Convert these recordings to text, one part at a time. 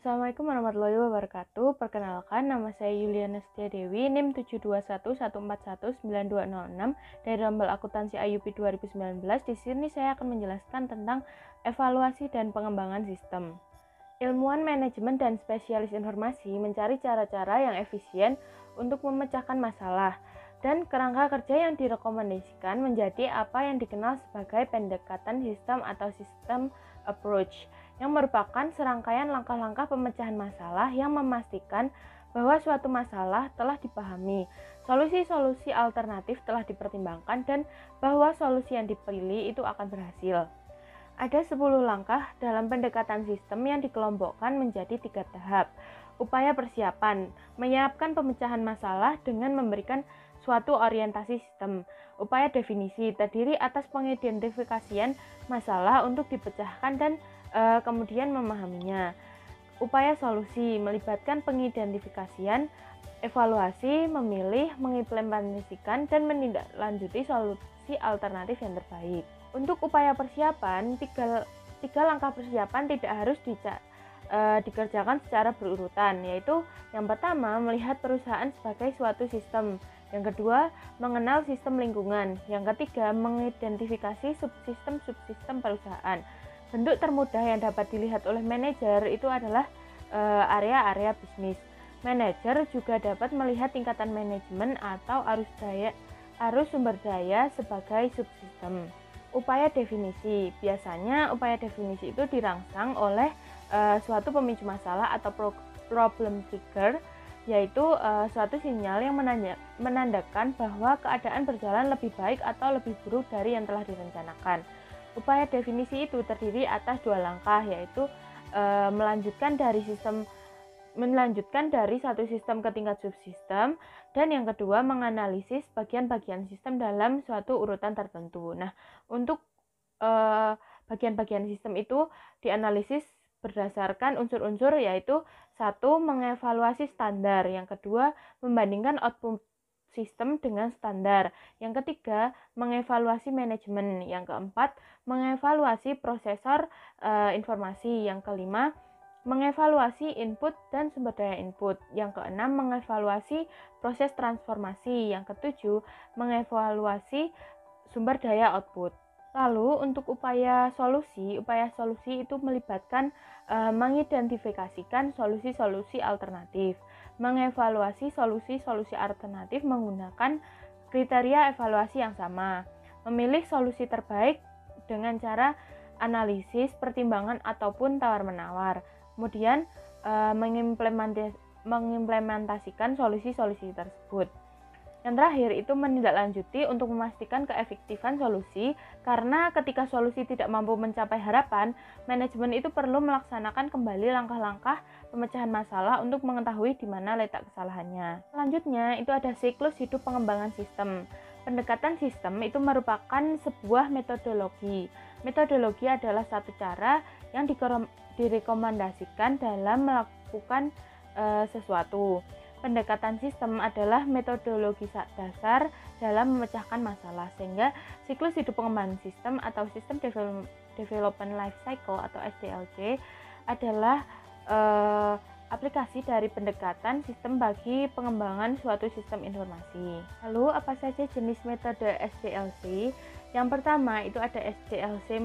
Assalamualaikum warahmatullahi wabarakatuh. Perkenalkan, nama saya Yuliana Setiadewi, NIM 721141926 dari Rombel Akuntansi IUP 2019. Di sini saya akan menjelaskan tentang evaluasi dan pengembangan sistem. Ilmuwan manajemen dan spesialis informasi mencari cara-cara yang efisien untuk memecahkan masalah, dan kerangka kerja yang direkomendasikan menjadi apa yang dikenal sebagai pendekatan sistem atau system approach, yang merupakan serangkaian langkah-langkah pemecahan masalah yang memastikan bahwa suatu masalah telah dipahami, solusi-solusi alternatif telah dipertimbangkan, dan bahwa solusi yang dipilih itu akan berhasil. Ada 10 langkah dalam pendekatan sistem yang dikelompokkan menjadi 3 tahap. Upaya persiapan, menyiapkan pemecahan masalah dengan memberikan suatu orientasi sistem. Upaya definisi, terdiri atas pengidentifikasian masalah untuk dipecahkan dan kemudian memahaminya. Upaya solusi, melibatkan pengidentifikasian, evaluasi, memilih, mengimplementasikan, dan menindaklanjuti solusi alternatif yang terbaik. Untuk upaya persiapan, tiga langkah persiapan tidak harus dikerjakan secara berurutan, yaitu yang pertama, melihat perusahaan sebagai suatu sistem. Yang kedua, mengenal sistem lingkungan. Yang ketiga, mengidentifikasi subsistem perusahaan. Bentuk termudah yang dapat dilihat oleh manajer itu adalah area-area bisnis. Manajer juga dapat melihat tingkatan manajemen atau arus sumber daya sebagai subsistem. Upaya definisi, biasanya upaya definisi itu dirangsang oleh suatu pemicu masalah atau problem trigger, yaitu suatu sinyal yang menandakan bahwa keadaan berjalan lebih baik atau lebih buruk dari yang telah direncanakan. Upaya definisi itu terdiri atas 2 langkah, yaitu melanjutkan dari satu sistem ke tingkat subsistem, dan yang kedua menganalisis bagian-bagian sistem dalam suatu urutan tertentu. Nah, untuk bagian-bagian sistem itu dianalisis berdasarkan unsur-unsur, yaitu satu, mengevaluasi standar, yang kedua membandingkan output sistem dengan standar, yang ketiga mengevaluasi manajemen, yang keempat mengevaluasi prosesor informasi, yang kelima mengevaluasi input dan sumber daya input, yang keenam mengevaluasi proses transformasi, yang ketujuh mengevaluasi sumber daya output. Lalu untuk upaya solusi itu melibatkan mengidentifikasikan solusi-solusi alternatif, mengevaluasi solusi-solusi alternatif menggunakan kriteria evaluasi yang sama, memilih solusi terbaik dengan cara analisis, pertimbangan, ataupun tawar-menawar, kemudian mengimplementasikan solusi-solusi tersebut. Yang terakhir itu menindaklanjuti untuk memastikan keefektifan solusi, karena ketika solusi tidak mampu mencapai harapan, manajemen itu perlu melaksanakan kembali langkah-langkah pemecahan masalah untuk mengetahui di mana letak kesalahannya. Selanjutnya itu ada siklus hidup pengembangan sistem. Pendekatan sistem itu merupakan sebuah metodologi. Metodologi adalah satu cara yang direkomendasikan dalam melakukan sesuatu. Pendekatan sistem adalah metodologi dasar dalam memecahkan masalah, sehingga siklus hidup pengembangan sistem atau System Development Life Cycle atau SDLC adalah aplikasi dari pendekatan sistem bagi pengembangan suatu sistem informasi. Lalu apa saja jenis metode SDLC? Yang pertama itu ada SDLC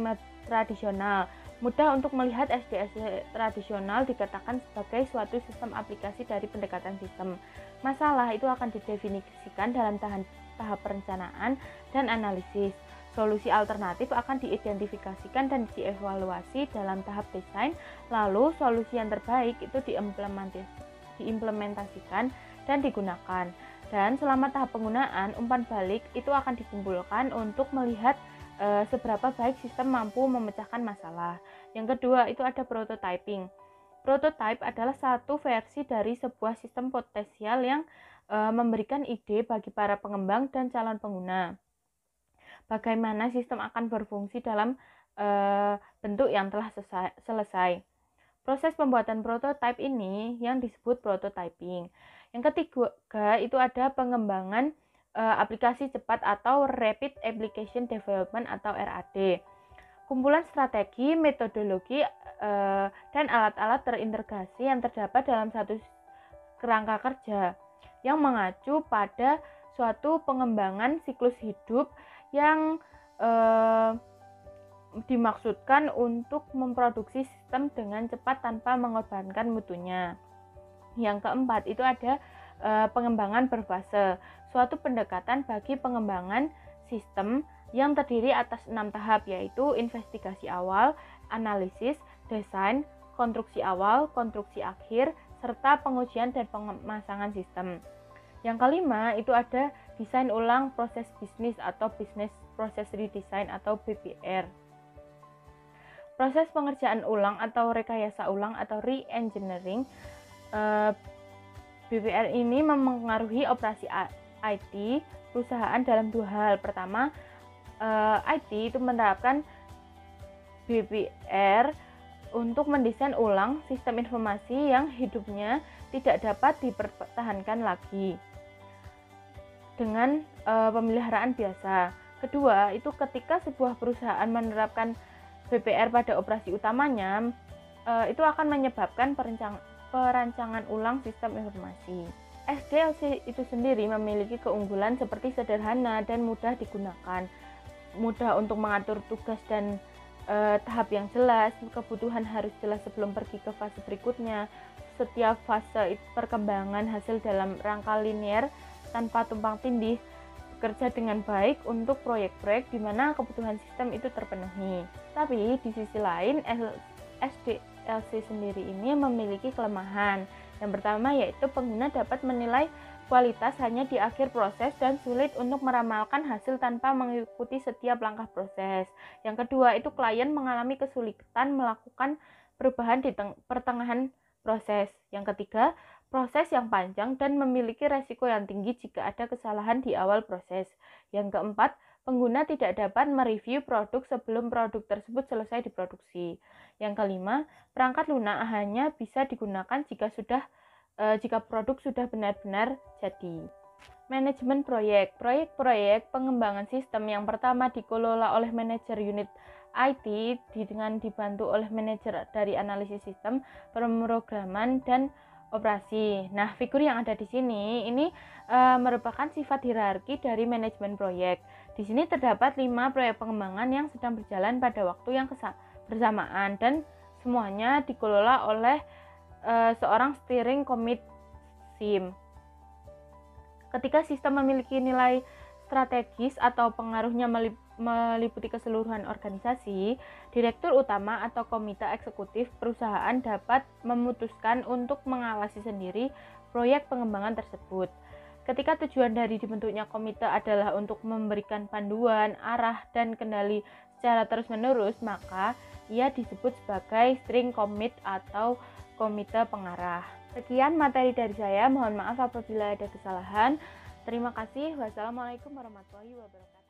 tradisional. Mudah untuk melihat SDLC tradisional dikatakan sebagai suatu sistem aplikasi dari pendekatan sistem. Masalah itu akan didefinisikan dalam tahap perencanaan dan analisis. Solusi alternatif akan diidentifikasikan dan dievaluasi dalam tahap desain, lalu solusi yang terbaik itu diimplementasikan dan digunakan. Dan selama tahap penggunaan, umpan balik itu akan dikumpulkan untuk melihat seberapa baik sistem mampu memecahkan masalah. Yang kedua itu ada prototyping. Prototype adalah satu versi dari sebuah sistem potensial yang memberikan ide bagi para pengembang dan calon pengguna bagaimana sistem akan berfungsi dalam bentuk yang telah selesai. Proses pembuatan prototype ini yang disebut prototyping. Yang ketiga itu ada pengembangan aplikasi cepat atau Rapid Application Development atau RAD. kumpulan strategi, metodologi, dan alat-alat terintegrasi yang terdapat dalam satu kerangka kerja yang mengacu pada suatu pengembangan siklus hidup yang dimaksudkan untuk memproduksi sistem dengan cepat tanpa mengorbankan mutunya. Yang keempat itu ada pengembangan berfase, suatu pendekatan bagi pengembangan sistem yang terdiri atas 6 tahap, yaitu investigasi awal, analisis, desain, konstruksi awal, konstruksi akhir, serta pengujian dan pemasangan sistem. Yang kelima itu ada desain ulang proses bisnis atau business process redesign atau BPR. Proses pengerjaan ulang atau rekayasa ulang atau re-engineering BPR ini mempengaruhi operasi IT perusahaan dalam 2 hal. Pertama, IT itu menerapkan BPR untuk mendesain ulang sistem informasi yang hidupnya tidak dapat dipertahankan lagi dengan pemeliharaan biasa. Kedua, itu ketika sebuah perusahaan menerapkan BPR pada operasi utamanya, itu akan menyebabkan perancangan ulang sistem informasi. SDLC itu sendiri memiliki keunggulan seperti sederhana dan mudah digunakan, mudah untuk mengatur tugas dan tahap yang jelas, kebutuhan harus jelas sebelum pergi ke fase berikutnya. Setiap fase perkembangan hasil dalam rangka linear tanpa tumpang tindih, bekerja dengan baik untuk proyek-proyek di mana kebutuhan sistem itu terpenuhi. Tapi di sisi lain, SDLC sendiri ini memiliki kelemahan. Yang pertama yaitu pengguna dapat menilai kualitas hanya di akhir proses dan sulit untuk meramalkan hasil tanpa mengikuti setiap langkah proses. Yang kedua itu klien mengalami kesulitan melakukan perubahan di pertengahan proses. Yang ketiga, proses yang panjang dan memiliki resiko yang tinggi jika ada kesalahan di awal proses. Yang keempat, pengguna tidak dapat mereview produk sebelum produk tersebut selesai diproduksi. Yang kelima, perangkat lunak hanya bisa digunakan jika produk sudah benar-benar jadi. Manajemen proyek. Proyek-proyek pengembangan sistem yang pertama dikelola oleh manajer unit IT dengan dibantu oleh manajer dari analisis sistem, pemrograman, dan operasi. Nah, figur yang ada di sini ini merupakan sifat hierarki dari manajemen proyek. Di sini terdapat 5 proyek pengembangan yang sedang berjalan pada waktu yang bersamaan dan semuanya dikelola oleh seorang steering committee SIM. Ketika sistem memiliki nilai strategis atau pengaruhnya meliputi keseluruhan organisasi, direktur utama atau komite eksekutif perusahaan dapat memutuskan untuk mengawasi sendiri proyek pengembangan tersebut. Ketika tujuan dari dibentuknya komite adalah untuk memberikan panduan, arah, dan kendali secara terus-menerus, maka ia disebut sebagai steering committee atau komite pengarah. Sekian materi dari saya, mohon maaf apabila ada kesalahan. Terima kasih. Wassalamualaikum warahmatullahi wabarakatuh.